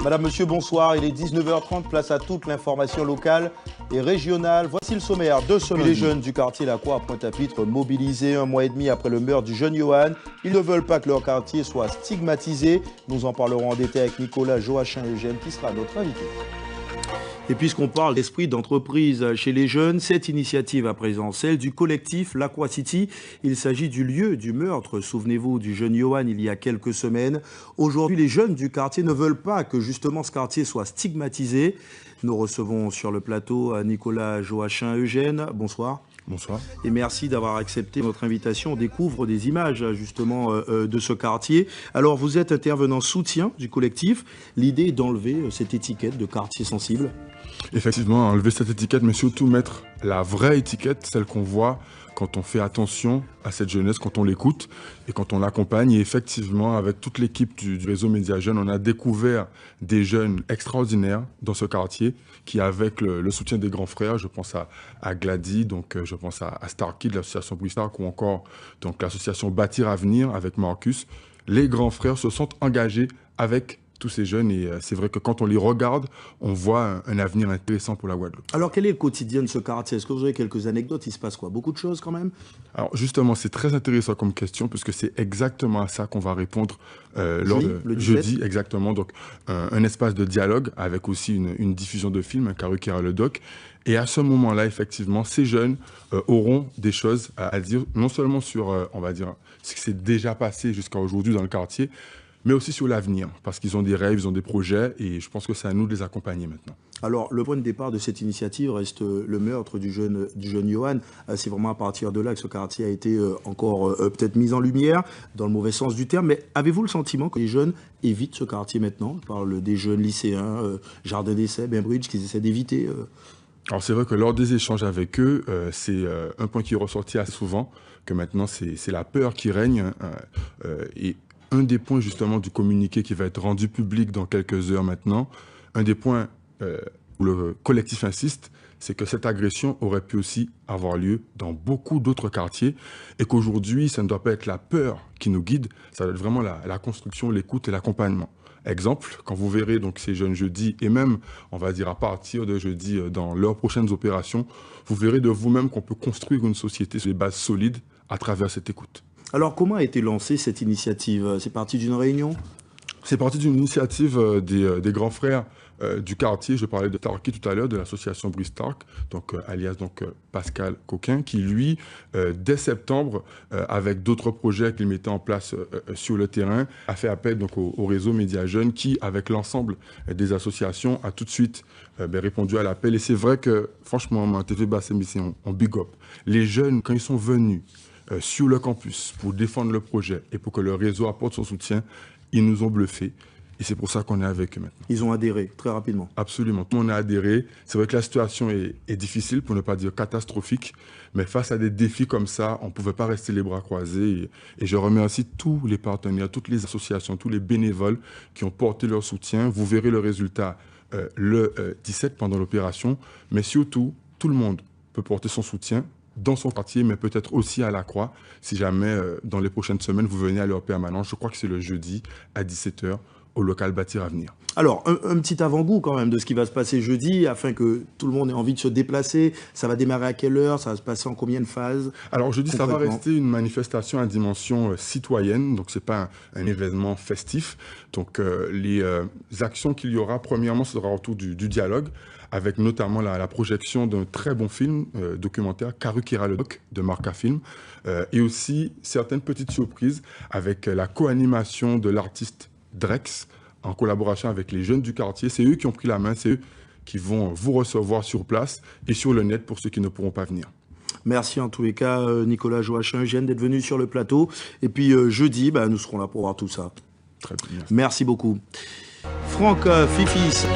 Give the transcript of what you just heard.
Madame, monsieur, bonsoir. Il est 19h30, place à toute l'information locale et régionale. Voici le sommaire de ce lundi. Les jeunes du quartier La Croix à Pointe-à-Pitre mobilisés 1 mois et demi après le meurtre du jeune Johan. Ils ne veulent pas que leur quartier soit stigmatisé. Nous en parlerons en détail avec Nicolas Joachim Eugène qui sera notre invité. Et puisqu'on parle d'esprit d'entreprise chez les jeunes, cette initiative à présent, celle du collectif L'Aqua City. Il s'agit du lieu du meurtre, souvenez-vous, du jeune Johan il y a quelques semaines. Aujourd'hui, les jeunes du quartier ne veulent pas que justement ce quartier soit stigmatisé. Nous recevons sur le plateau Nicolas Joachim Eugène. Bonsoir. Bonsoir. Et merci d'avoir accepté notre invitation. On découvre des images justement de ce quartier. Alors vous êtes intervenant soutien du collectif. L'idée est d'enlever cette étiquette de quartier sensible. Effectivement, enlever cette étiquette, mais surtout mettre la vraie étiquette, celle qu'on voit quand on fait attention à cette jeunesse, quand on l'écoute et quand on l'accompagne. Et effectivement, avec toute l'équipe du réseau Média Jeunes, on a découvert des jeunes extraordinaires dans ce quartier qui, avec le soutien des grands frères, je pense à Glady, donc je pense à Starkey de l'association Bruistark ou encore donc l'association Bâtir Avenir avec Marcus, les grands frères se sont engagés avec tous ces jeunes et c'est vrai que quand on les regarde, on voit un avenir intéressant pour la Guadeloupe. Alors quel est le quotidien de ce quartier? Est-ce que vous avez quelques anecdotes? Il se passe quoi? Beaucoup de choses quand même? Alors justement, c'est très intéressant comme question puisque c'est exactement à ça qu'on va répondre lors de jeudi, exactement. Donc un espace de dialogue avec aussi une diffusion de films, un Karukera le doc. Et à ce moment-là, effectivement, ces jeunes auront des choses à dire, non seulement sur, on va dire, ce qui s'est déjà passé jusqu'à aujourd'hui dans le quartier, mais aussi sur l'avenir, parce qu'ils ont des rêves, ils ont des projets, et je pense que c'est à nous de les accompagner maintenant. Alors, le point de départ de cette initiative reste le meurtre du jeune Johan. C'est vraiment à partir de là que ce quartier a été encore peut-être mis en lumière, dans le mauvais sens du terme. Mais avez-vous le sentiment que les jeunes évitent ce quartier maintenant? Je parle des jeunes lycéens, Jardin d'Essai, Bainbridge, qu'ils essaient d'éviter Alors c'est vrai que lors des échanges avec eux, c'est un point qui est ressorti assez souvent, que maintenant c'est la peur qui règne, et un des points justement du communiqué qui va être rendu public dans quelques heures maintenant, un des points où le collectif insiste, c'est que cette agression aurait pu aussi avoir lieu dans beaucoup d'autres quartiers et qu'aujourd'hui, ça ne doit pas être la peur qui nous guide, ça doit être vraiment la construction, l'écoute et l'accompagnement. Exemple, quand vous verrez donc ces jeunes jeudi et même, on va dire à partir de jeudi dans leurs prochaines opérations, vous verrez de vous-même qu'on peut construire une société sur des bases solides à travers cette écoute. Alors, comment a été lancée cette initiative? C'est parti d'une réunion? C'est parti d'une initiative des grands frères du quartier. Je parlais de Starkey tout à l'heure, de l'association Bruistark, donc alias Pascal Coquin, qui lui, dès septembre, avec d'autres projets qu'il mettait en place sur le terrain, a fait appel donc au réseau Média Jeunes, qui, avec l'ensemble des associations, a tout de suite répondu à l'appel. Et c'est vrai que, franchement, TV Bassem ici, on big up. Les jeunes, quand ils sont venus sur le campus pour défendre le projet et pour que le réseau apporte son soutien, ils nous ont bluffés. Et c'est pour ça qu'on est avec eux maintenant. Ils ont adhéré très rapidement. Absolument. Tout le monde a adhéré. C'est vrai que la situation est difficile, pour ne pas dire catastrophique. Mais face à des défis comme ça, on ne pouvait pas rester les bras croisés. Et je remercie tous les partenaires, toutes les associations, tous les bénévoles qui ont porté leur soutien. Vous verrez le résultat le 17 pendant l'opération. Mais surtout, tout le monde peut porter son soutien dans son quartier, mais peut-être aussi à La Croix, si jamais dans les prochaines semaines, vous venez à leur permanence. Je crois que c'est le jeudi à 17h au local Bâtir Avenir. Alors, un petit avant-goût quand même de ce qui va se passer jeudi, afin que tout le monde ait envie de se déplacer. Ça va démarrer à quelle heure? Ça va se passer en combien de phases? Alors jeudi, ça va rester une manifestation à dimension citoyenne, donc ce n'est pas un événement festif. Donc les actions qu'il y aura, premièrement, ce sera autour du dialogue, avec notamment la projection d'un très bon film documentaire, Karukera le doc, de Marca Film, et aussi certaines petites surprises avec la co-animation de l'artiste Drex, en collaboration avec les jeunes du quartier. C'est eux qui ont pris la main, c'est eux qui vont vous recevoir sur place et sur le net pour ceux qui ne pourront pas venir. Merci en tous les cas, Nicolas Joachim Eugène, d'être venu sur le plateau. Et puis jeudi, nous serons là pour voir tout ça. Très bien. Merci beaucoup. Franck Fifis.